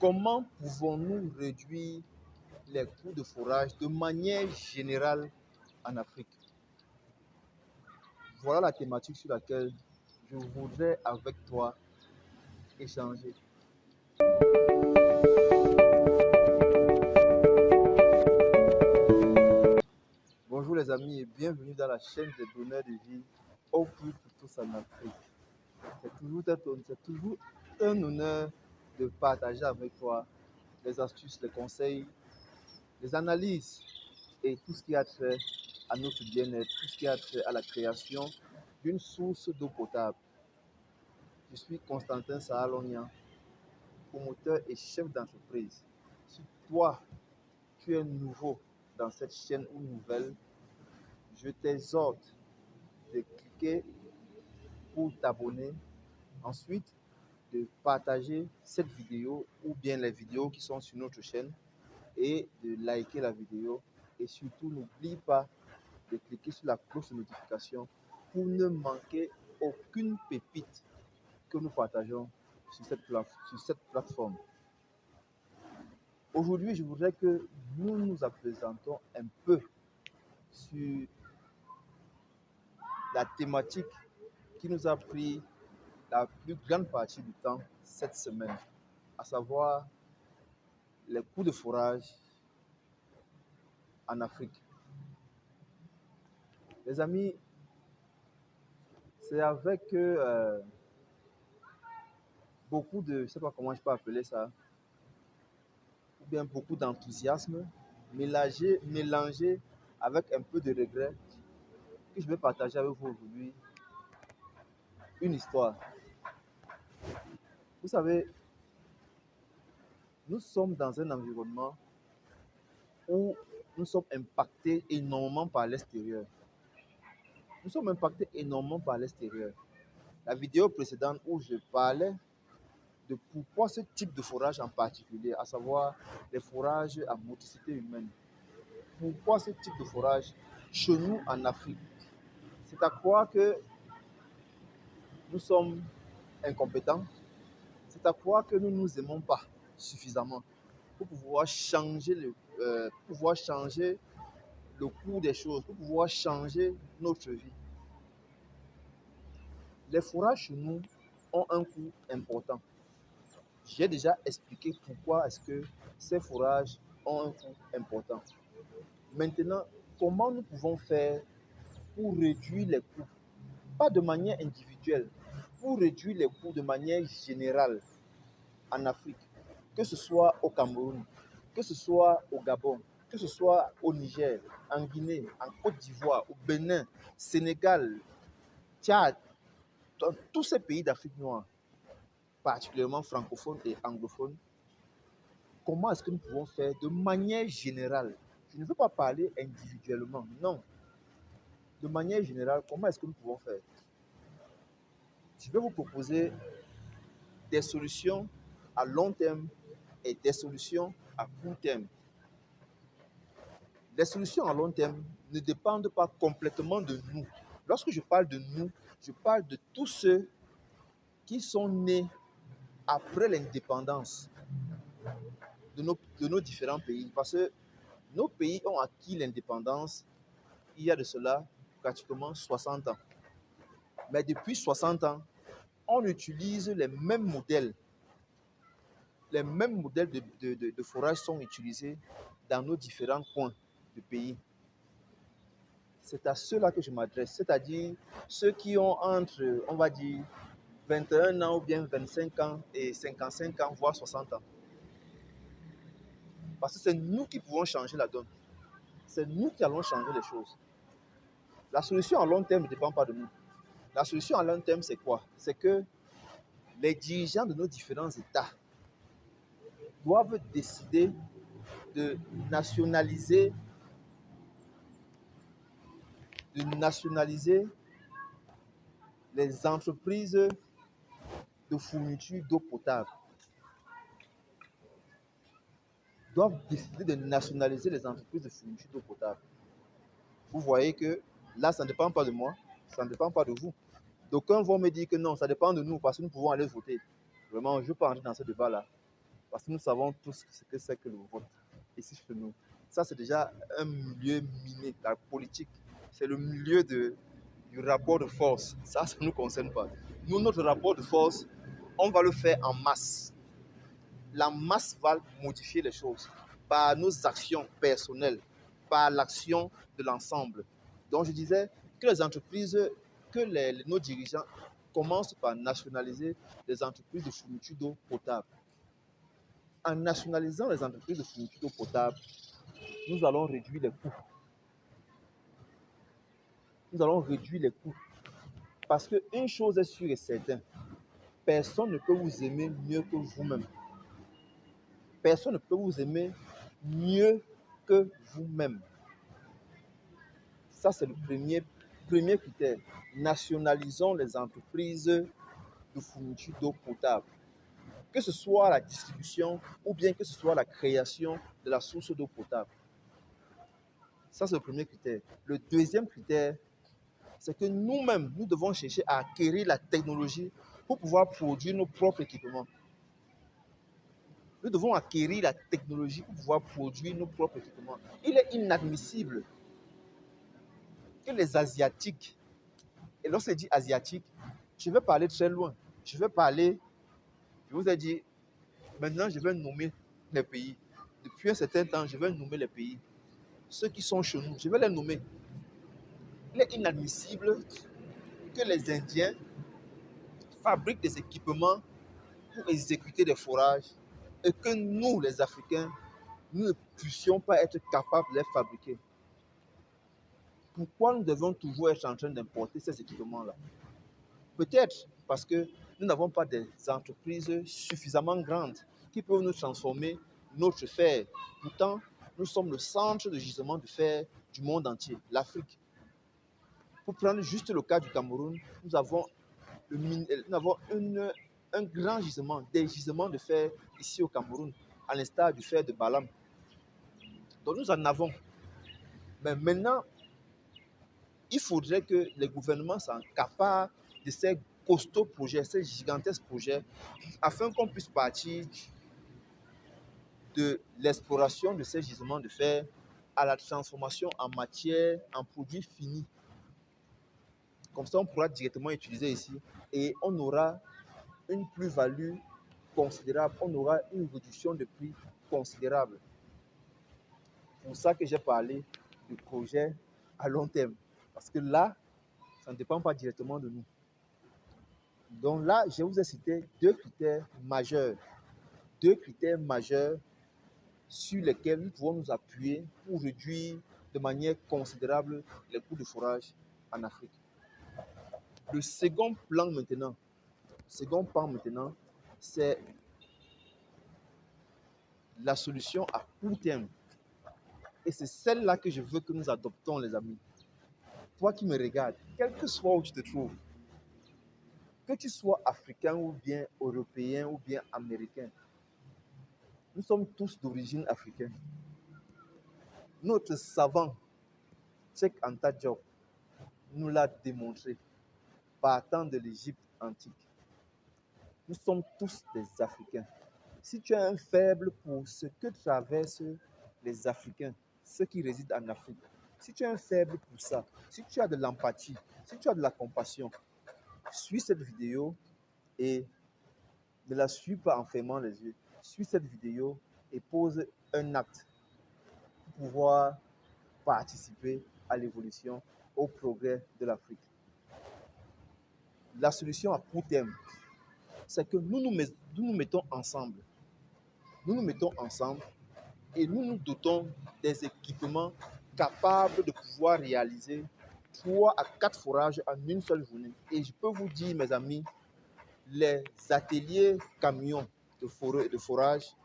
Comment pouvons-nous réduire les coûts de forage de manière générale en Afrique? Voilà la thématique sur laquelle je voudrais avec toi échanger. Bonjour les amis et bienvenue dans la chaîne des donneurs de vie au plus pour tous en Afrique. C'est toujours un honneur de partager avec toi les astuces, les conseils, les analyses et tout ce qui a trait à notre bien-être, tout ce qui a trait à la création d'une source d'eau potable. Je suis Constantin Sahalonian, promoteur et chef d'entreprise. Si toi, tu es nouveau dans cette chaîne ou nouvelle, je t'exhorte de cliquer pour t'abonner. Ensuite, de partager cette vidéo ou bien les vidéos qui sont sur notre chaîne et de liker la vidéo. Et surtout, n'oublie pas de cliquer sur la cloche de notification pour ne manquer aucune pépite que nous partageons sur cette plateforme. Aujourd'hui, je voudrais que nous nous apésantons un peu sur la thématique qui nous a pris la plus grande partie du temps cette semaine, à savoir les coûts de forage en Afrique. Les amis, c'est avec beaucoup de, je ne sais pas comment je peux appeler ça, ou bien beaucoup d'enthousiasme, mélangé avec un peu de regret, que je vais partager avec vous aujourd'hui une histoire. Vous savez, nous sommes dans un environnement où nous sommes impactés énormément par l'extérieur. Nous sommes impactés énormément par l'extérieur. La vidéo précédente où je parlais de pourquoi ce type de forage en particulier, à savoir les forages à motricité humaine, pourquoi ce type de forage chez nous en Afrique, c'est à croire que nous sommes incompétents, c'est à croire que nous ne nous aimons pas suffisamment pour pouvoir changer le cours des choses, pour pouvoir changer notre vie. Les forages chez nous ont un coût important. J'ai déjà expliqué pourquoi est-ce que ces forages ont un coût important. Maintenant, comment nous pouvons faire pour réduire les coûts? Pas de manière individuelle, pour réduire les coûts de manière générale en Afrique, que ce soit au Cameroun, que ce soit au Gabon, que ce soit au Niger, en Guinée, en Côte d'Ivoire, au Bénin, Sénégal, Tchad, dans tous ces pays d'Afrique noire, particulièrement francophones et anglophones, comment est-ce que nous pouvons faire de manière générale? Je ne veux pas parler individuellement, non. De manière générale, comment est-ce que nous pouvons faire? Je vais vous proposer des solutions à long terme et des solutions à court terme. Les solutions à long terme ne dépendent pas complètement de nous. Lorsque je parle de nous, je parle de tous ceux qui sont nés après l'indépendance de nos différents pays. Parce que nos pays ont acquis l'indépendance il y a de cela pratiquement 60 ans. Mais depuis 60 ans, on utilise les mêmes modèles. Les mêmes modèles de forage sont utilisés dans nos différents coins du pays. C'est à ceux-là que je m'adresse, c'est-à-dire ceux qui ont entre, on va dire, 21 ans ou bien 25 ans et 55 ans, voire 60 ans. Parce que c'est nous qui pouvons changer la donne. C'est nous qui allons changer les choses. La solution à long terme ne dépend pas de nous. La solution à long terme, c'est quoi? C'est que les dirigeants de nos différents États doivent décider de nationaliser les entreprises de fourniture d'eau potable. Doivent décider de nationaliser les entreprises de fourniture d'eau potable. Vous voyez que là, ça ne dépend pas de moi, ça ne dépend pas de vous. D'aucuns vont me dire que non, ça dépend de nous parce que nous pouvons aller voter. Vraiment, je ne veux pas entrer dans ce débat-là. Parce que nous savons tous ce que c'est que le vote ici chez nous. Ça, c'est déjà un milieu miné. La politique, c'est le milieu du rapport de force. Ça ne nous concerne pas. Nous, notre rapport de force, on va le faire en masse. La masse va modifier les choses par nos actions personnelles, par l'action de l'ensemble. Donc, je disais que les entreprises, nos dirigeants commencent par nationaliser les entreprises de fourniture d'eau potable. En nationalisant les entreprises de fourniture d'eau potable, nous allons réduire les coûts. Nous allons réduire les coûts. Parce qu'une chose est sûre et certaine, personne ne peut vous aimer mieux que vous-même. Personne ne peut vous aimer mieux que vous-même. Ça, c'est le premier critère. Nationalisons les entreprises de fourniture d'eau potable. Que ce soit la distribution ou bien que ce soit la création de la source d'eau potable. Ça, c'est le premier critère. Le deuxième critère, c'est que nous-mêmes, nous devons chercher à acquérir la technologie pour pouvoir produire nos propres équipements. Nous devons acquérir la technologie pour pouvoir produire nos propres équipements. Il est inadmissible que les Asiatiques, et lorsque je dis Asiatiques, je vais parler très loin. Je vous ai dit, maintenant je vais nommer les pays. Depuis un certain temps, je vais nommer les pays. Ceux qui sont chez nous, je vais les nommer. Il est inadmissible que les Indiens fabriquent des équipements pour exécuter des forages et que nous, les Africains, nous ne puissions pas être capables de les fabriquer. Pourquoi nous devons toujours être en train d'importer ces équipements-là? Peut-être parce que nous n'avons pas des entreprises suffisamment grandes qui peuvent nous transformer notre fer. Pourtant, nous sommes le centre de gisement de fer du monde entier, l'Afrique. Pour prendre juste le cas du Cameroun, nous avons un grand gisement, des gisements de fer ici au Cameroun, à l'instar du fer de Balam. Donc nous en avons. Mais maintenant, il faudrait que les gouvernements s'accaparent de ces costauds projets, ces gigantesques projets, afin qu'on puisse partir de l'exploration de ces gisements de fer à la transformation en matière, en produits finis. Comme ça, on pourra directement utiliser ici et on aura une plus-value considérable, on aura une réduction de prix considérable. C'est pour ça que j'ai parlé du projet à long terme. Parce que là, ça ne dépend pas directement de nous. Donc là, je vous ai cité deux critères majeurs sur lesquels nous pouvons nous appuyer pour réduire de manière considérable les coûts de forage en Afrique. Le second plan maintenant, c'est la solution à court terme. Et c'est celle-là que je veux que nous adoptons, les amis. Toi qui me regardes, quel que soit où tu te trouves, que tu sois africain ou bien européen ou bien américain, nous sommes tous d'origine africaine. Notre savant, Cheikh Anta Diop, nous l'a démontré partant de l'Égypte antique. Nous sommes tous des Africains. Si tu as un faible pour ce que traversent les Africains, ceux qui résident en Afrique, si tu as un faible pour ça, si tu as de l'empathie, si tu as de la compassion, suis cette vidéo et ne la suis pas en fermant les yeux. Suis cette vidéo et pose un acte pour pouvoir participer à l'évolution, au progrès de l'Afrique. La solution à court terme, c'est que nous nous mettons ensemble. Nous nous mettons ensemble et nous nous dotons des équipements capables de pouvoir réaliser 3 à 4 forages en une seule journée. Et je peux vous dire, mes amis, les ateliers camions de forage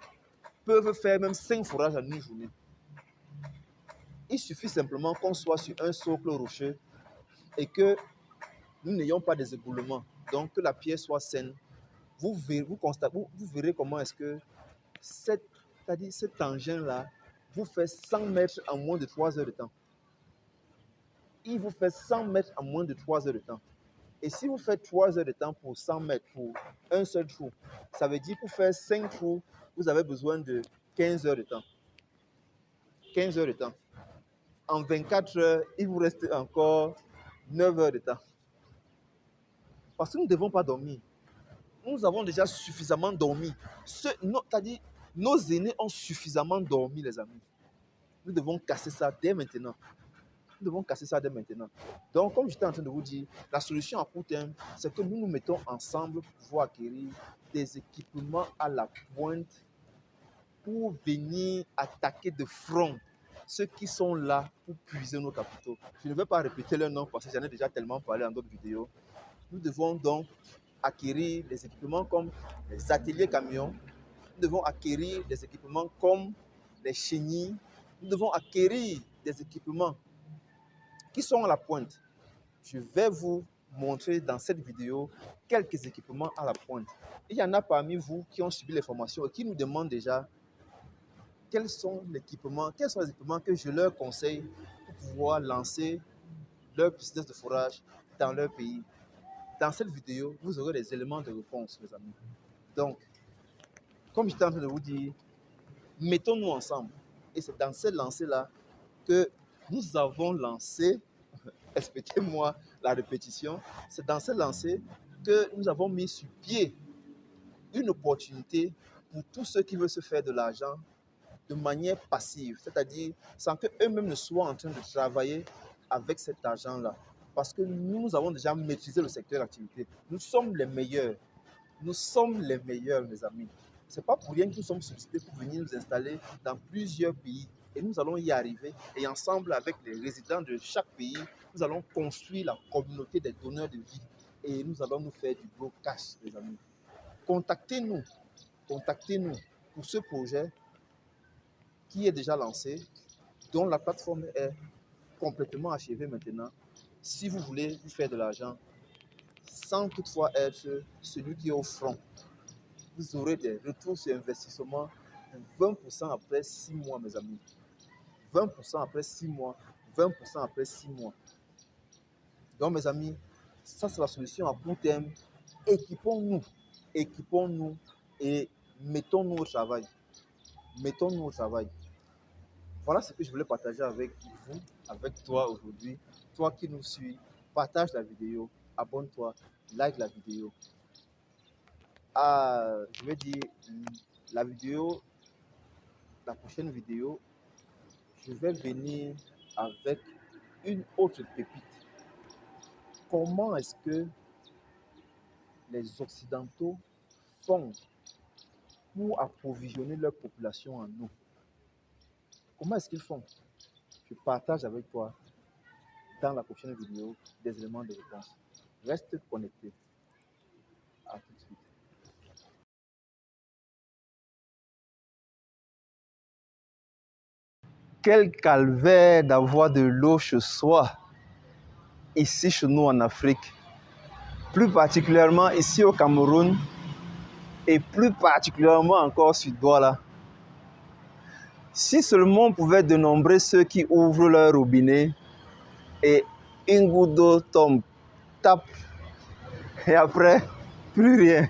peuvent faire même 5 forages en une journée. Il suffit simplement qu'on soit sur un socle rocheux et que nous n'ayons pas des éboulements, donc que la pierre soit saine. Vous verrez comment est-ce que cet engin-là vous fait 100 mètres en moins de 3 heures de temps. Il vous fait 100 mètres en moins de 3 heures de temps. Et si vous faites 3 heures de temps pour 100 mètres pour un seul trou, ça veut dire pour faire 5 trous, vous avez besoin de 15 heures de temps. 15 heures de temps. En 24 heures, il vous reste encore 9 heures de temps. Parce que nous ne devons pas dormir. Nous avons déjà suffisamment dormi. C'est-à-dire, nos aînés ont suffisamment dormi, les amis. Nous devons casser ça dès maintenant. Nous devons casser ça dès maintenant. Donc, comme j'étais en train de vous dire, la solution à court terme, c'est que nous nous mettons ensemble pour pouvoir acquérir des équipements à la pointe pour venir attaquer de front ceux qui sont là pour puiser nos capitaux. Je ne vais pas répéter leur nom parce que j'en ai déjà tellement parlé dans d'autres vidéos. Nous devons donc acquérir des équipements comme les ateliers camions. Nous devons acquérir des équipements comme les chenilles. Nous devons acquérir des équipements qui sont à la pointe. Je vais vous montrer dans cette vidéo quelques équipements à la pointe. Il y en a parmi vous qui ont suivi les formations et qui nous demandent déjà quels sont les équipements que je leur conseille pour pouvoir lancer leur business de forage dans leur pays. Dans cette vidéo, vous aurez des éléments de réponse, mes amis. Donc, comme j'étais en train de vous dire, mettons-nous ensemble. Et c'est dans cette lancée-là que nous avons lancé, respectez-moi la répétition, c'est dans cette lancée que nous avons mis sur pied une opportunité pour tous ceux qui veulent se faire de l'argent de manière passive, c'est-à-dire sans qu'eux-mêmes ne soient en train de travailler avec cet argent-là. Parce que nous avons déjà maîtrisé le secteur d'activité. Nous sommes les meilleurs. Nous sommes les meilleurs, mes amis. Ce n'est pas pour rien que nous sommes sollicités pour venir nous installer dans plusieurs pays. Et nous allons y arriver. Et ensemble, avec les résidents de chaque pays, nous allons construire la communauté des donneurs de vie. Et nous allons nous faire du gros cash, mes amis. Contactez-nous pour ce projet qui est déjà lancé, dont la plateforme est complètement achevée maintenant. Si vous voulez vous faire de l'argent, sans toutefois être celui qui est au front, vous aurez des retours sur investissement de 20% après 6 mois, mes amis. 20% après 6 mois, 20% après 6 mois. Donc, mes amis, ça c'est la solution à court terme. Équipons-nous et mettons-nous au travail. Mettons-nous au travail. Voilà ce que je voulais partager avec vous, avec toi aujourd'hui. Toi qui nous suis, partage la vidéo, abonne-toi, like la vidéo. Je vais dire, la prochaine vidéo, je vais venir avec une autre pépite. Comment est-ce que les Occidentaux font pour approvisionner leur population en eau? Comment est-ce qu'ils font? Je partage avec toi dans la prochaine vidéo des éléments de réponse. Reste connecté. À tout de suite. Quel calvaire d'avoir de l'eau chez soi, ici chez nous en Afrique, plus particulièrement ici au Cameroun et plus particulièrement encore sur Douala. Si seulement on pouvait dénombrer ceux qui ouvrent leur robinet et une goutte d'eau tombe, tape et après, plus rien.